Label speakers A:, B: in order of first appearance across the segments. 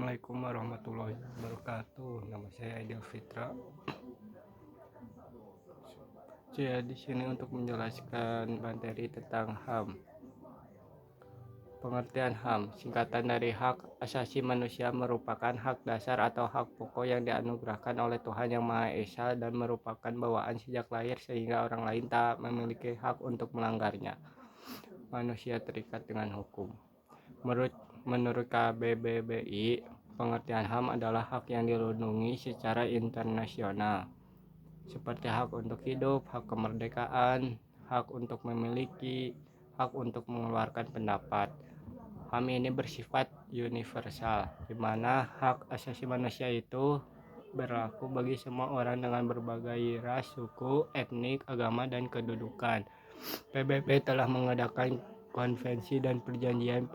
A: Assalamualaikum warahmatullahi wabarakatuh. Nama saya Aidil Fitra. Saya di sini untuk menjelaskan materi tentang HAM. Pengertian HAM, singkatan dari Hak Asasi Manusia, merupakan hak dasar atau hak pokok yang dianugerahkan oleh Tuhan Yang Maha Esa dan merupakan bawaan sejak lahir sehingga orang lain tak memiliki hak untuk melanggarnya. Manusia terikat dengan hukum. Menurut KBBI, pengertian HAM adalah hak yang dilindungi secara internasional, seperti hak untuk hidup, hak kemerdekaan, hak untuk memiliki, hak untuk mengeluarkan pendapat. HAM ini bersifat universal, di mana hak asasi manusia itu berlaku bagi semua orang dengan berbagai ras, suku, etnik, agama, dan kedudukan. PBB telah mengadakan konvensi dan perjanjian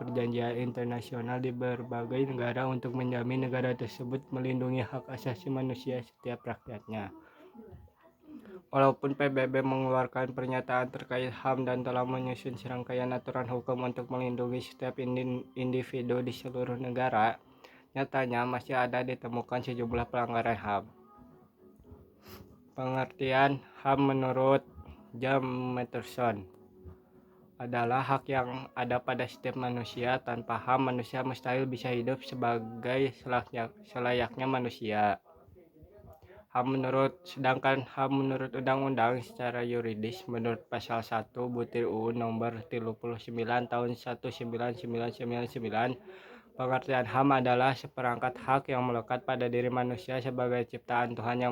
A: internasional di berbagai negara untuk menjamin negara tersebut melindungi hak asasi manusia setiap rakyatnya. Walaupun PBB mengeluarkan pernyataan terkait HAM dan telah menyusun serangkaian aturan hukum untuk melindungi setiap individu di seluruh negara, nyatanya masih ada ditemukan sejumlah pelanggaran HAM. Pengertian HAM menurut James Mattheson adalah hak yang ada pada setiap manusia. Tanpa HAM, manusia mustahil bisa hidup sebagai selayaknya manusia. Sedangkan HAM menurut undang-undang secara yuridis, menurut pasal 1 butir UU nomor 39 tahun 1999, pengertian HAM adalah seperangkat hak yang melekat pada diri manusia sebagai ciptaan Tuhan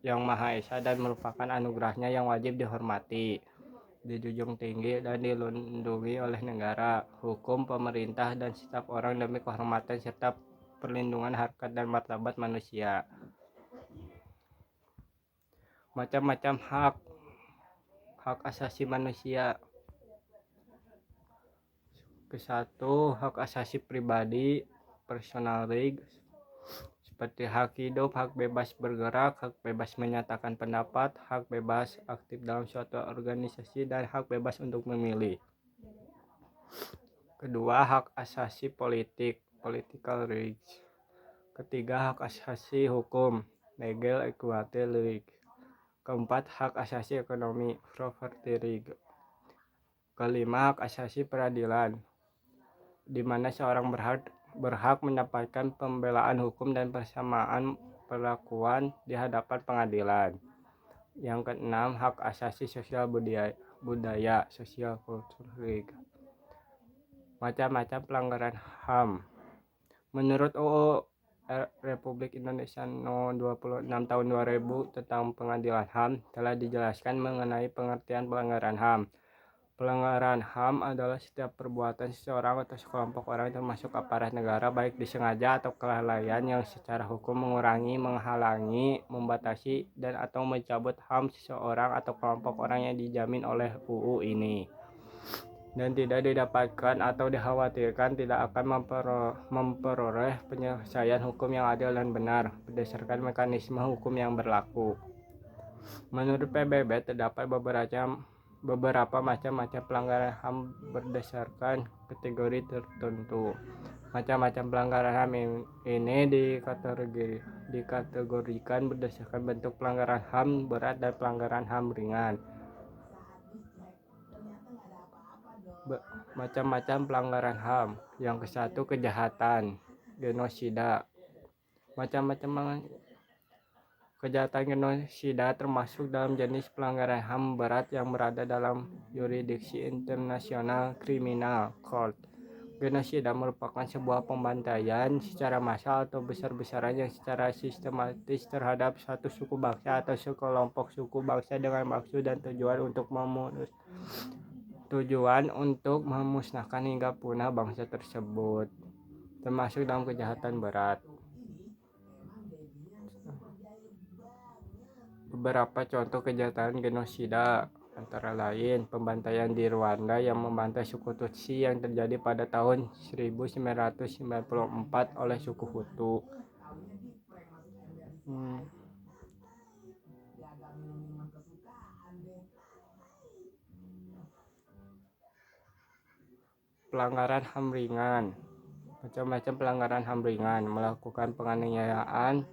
A: yang Maha Esa dan merupakan anugerahnya yang wajib dihormati, dijunjung tinggi, dan dilindungi oleh negara, hukum, pemerintah, dan setiap orang demi kehormatan serta perlindungan harkat dan martabat manusia. Macam-macam hak asasi manusia. Kesatu, hak asasi pribadi, personal rights, seperti hak hidup, hak bebas bergerak, hak bebas menyatakan pendapat, hak bebas aktif dalam suatu organisasi, dan hak bebas untuk memilih. Kedua, hak asasi politik, political rights. Ketiga, hak asasi hukum, legal equality rights. Keempat, hak asasi ekonomi, property rights. Kelima, hak asasi peradilan, di mana seorang berhak mendapatkan pembelaan hukum dan persamaan perlakuan di hadapan pengadilan. Yang keenam, hak asasi sosial budaya, social culture rights. Macam-macam pelanggaran HAM. Menurut UU Republik Indonesia No. 26 tahun 2000 tentang pengadilan HAM, telah dijelaskan mengenai pengertian pelanggaran HAM. Pelanggaran HAM adalah setiap perbuatan seseorang atau sekelompok orang termasuk aparat negara, baik disengaja atau kelalaian, yang secara hukum mengurangi, menghalangi, membatasi, dan atau mencabut HAM seseorang atau kelompok orang yang dijamin oleh UU ini, dan tidak didapatkan atau dikhawatirkan tidak akan memperoleh penyelesaian hukum yang adil dan benar berdasarkan mekanisme hukum yang berlaku. Menurut PBB, terdapat beberapa macam-macam pelanggaran HAM berdasarkan kategori tertentu. Macam-macam pelanggaran HAM ini dikategorikan berdasarkan bentuk pelanggaran HAM berat dan pelanggaran HAM ringan. Macam-macam pelanggaran HAM. Yang kesatu, kejahatan, genosida. Macam-macam kejahatan genosida termasuk dalam jenis pelanggaran HAM berat yang berada dalam yurisdiksi internasional kriminal court. Genosida merupakan sebuah pembantaian secara massal atau besar-besaran yang secara sistematis terhadap satu suku bangsa atau sekelompok suku bangsa dengan maksud dan tujuan untuk memusnahkan hingga punah bangsa tersebut, termasuk dalam kejahatan berat. Beberapa contoh kejahatan genosida antara lain pembantaian di Rwanda yang membantai suku Tutsi yang terjadi pada tahun 1994 oleh suku Hutu. Pelanggaran HAM ringan. macam-macam pelanggaran HAM ringan, melakukan penganiayaan,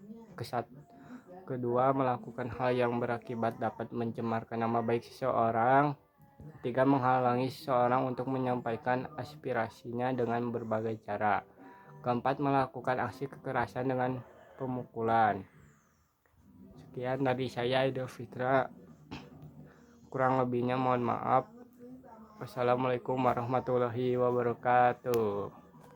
A: kedua melakukan hal yang berakibat dapat mencemarkan nama baik seseorang, ketiga menghalangi seseorang untuk menyampaikan aspirasinya dengan berbagai cara, keempat melakukan aksi kekerasan dengan pemukulan. Sekian dari saya, Idul Fitra, kurang lebihnya mohon maaf. Wassalamualaikum warahmatullahi wabarakatuh.